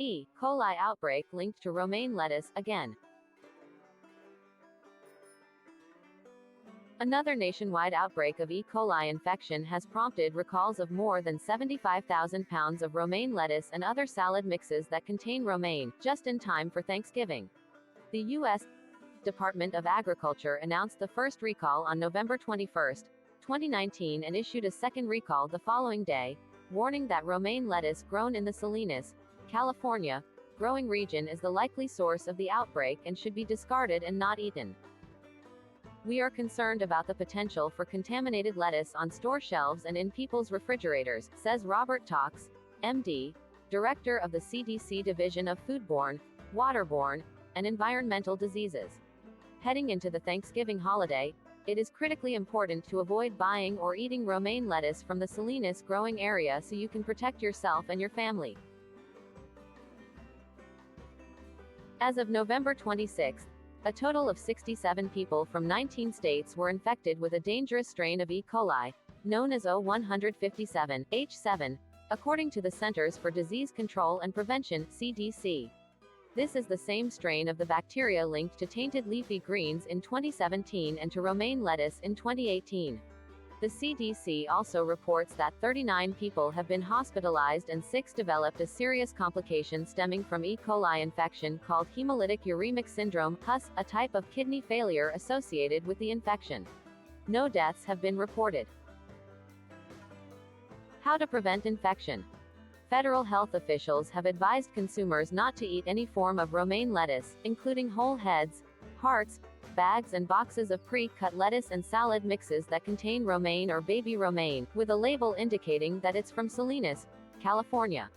E. coli outbreak linked to romaine lettuce, again. Another nationwide outbreak of E. coli infection has prompted recalls of more than 75,000 pounds of romaine lettuce and other salad mixes that contain romaine, just in time for Thanksgiving. The U.S. Department of Agriculture announced the first recall on November 21, 2019 and issued a second recall the following day, warning that romaine lettuce grown in the Salinas, California, growing region is the likely source of the outbreak and should be discarded and not eaten. We are concerned about the potential for contaminated lettuce on store shelves and in people's refrigerators, says Robert Talks, MD, Director of the CDC Division of Foodborne, Waterborne, and Environmental Diseases. Heading into the Thanksgiving holiday, it is critically important to avoid buying or eating romaine lettuce from the Salinas growing area so you can protect yourself and your family. As of November 26, a total of 67 people from 19 states were infected with a dangerous strain of E. coli, known as O157H7, according to the Centers for Disease Control and Prevention, CDC. This is the same strain of the bacteria linked to tainted leafy greens in 2017 and to romaine lettuce in 2018. The CDC also reports that 39 people have been hospitalized and 6 developed a serious complication stemming from E. coli infection called hemolytic uremic syndrome, HUS, a type of kidney failure associated with the infection. No deaths have been reported. How to prevent infection. Federal health officials have advised consumers not to eat any form of romaine lettuce, including whole heads, hearts, bags and boxes of pre-cut lettuce and salad mixes that contain romaine or baby romaine, with a label indicating that it's from Salinas, California.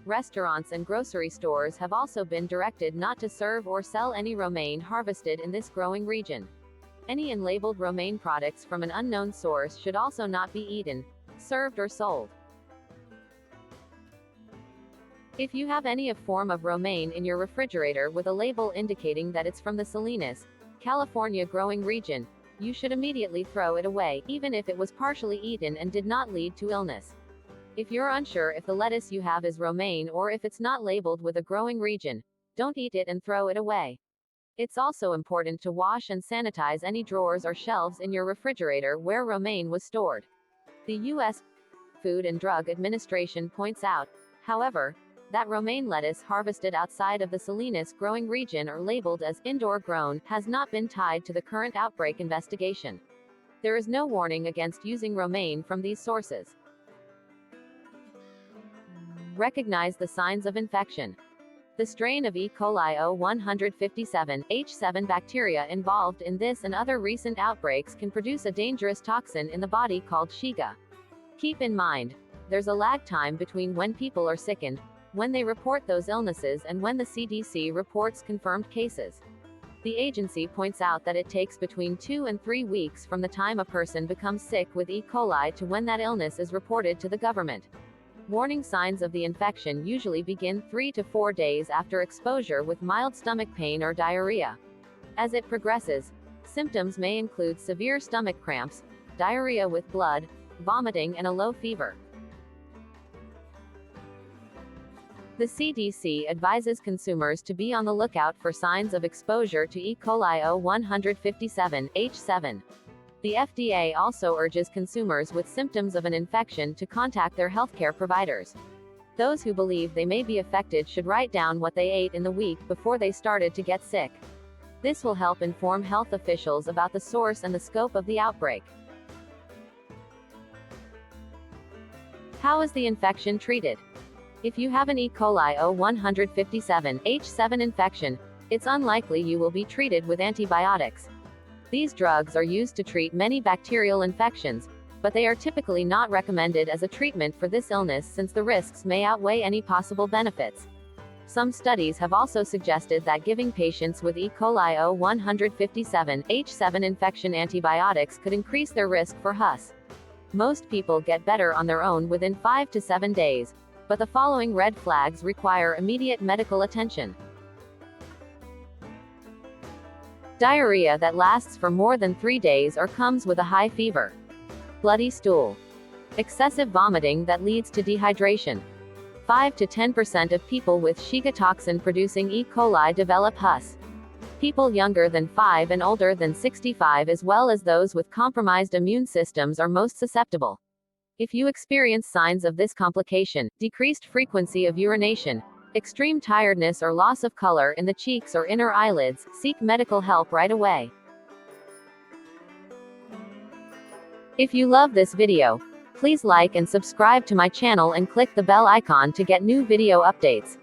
Restaurants and grocery stores have also been directed not to serve or sell any romaine harvested in this growing region. Any unlabeled romaine products from an unknown source should also not be eaten, served or sold. If you have any form of romaine in your refrigerator with a label indicating that it's from the Salinas, California growing region, you should immediately throw it away, even if it was partially eaten and did not lead to illness. If you're unsure if the lettuce you have is romaine or if it's not labeled with a growing region, don't eat it and throw it away. It's also important to wash and sanitize any drawers or shelves in your refrigerator where romaine was stored. The U.S. Food and Drug Administration points out, however, that romaine lettuce harvested outside of the Salinas growing region or labeled as indoor grown has not been tied to the current outbreak investigation. There is no warning against using romaine from these sources. Recognize the signs of infection. The strain of E. coli O157H7 bacteria involved in this and other recent outbreaks can produce a dangerous toxin in the body called Shiga. Keep in mind, there's a lag time between when people are sickened, when they report those illnesses and when the CDC reports confirmed cases. The agency points out that it takes between 2 and 3 weeks from the time a person becomes sick with E. coli to when that illness is reported to the government. Warning signs of the infection usually begin 3 to 4 days after exposure with mild stomach pain or diarrhea. As it progresses, symptoms may include severe stomach cramps, diarrhea with blood, vomiting and a low fever. The CDC advises consumers to be on the lookout for signs of exposure to E. coli O157H7. The FDA also urges consumers with symptoms of an infection to contact their healthcare providers. Those who believe they may be affected should write down what they ate in the week before they started to get sick. This will help inform health officials about the source and the scope of the outbreak. How is the infection treated? If you have an E. coli O157H7 infection, it's unlikely you will be treated with antibiotics. These drugs are used to treat many bacterial infections, but they are typically not recommended as a treatment for this illness since the risks may outweigh any possible benefits. Some studies have also suggested that giving patients with E. coli O157H7 infection antibiotics could increase their risk for HUS. Most people get better on their own within 5 to 7 days, but the following red flags require immediate medical attention. Diarrhea that lasts for more than 3 days or comes with a high fever. Bloody stool. Excessive vomiting that leads to dehydration. 5 to 10% of people with Shiga toxin-producing E. coli develop HUS. People younger than 5 and older than 65 as well as those with compromised immune systems are most susceptible. If you experience signs of this complication, decreased frequency of urination, extreme tiredness or loss of color in the cheeks or inner eyelids, seek medical help right away. If you love this video, please like and subscribe to my channel and click the bell icon to get new video updates.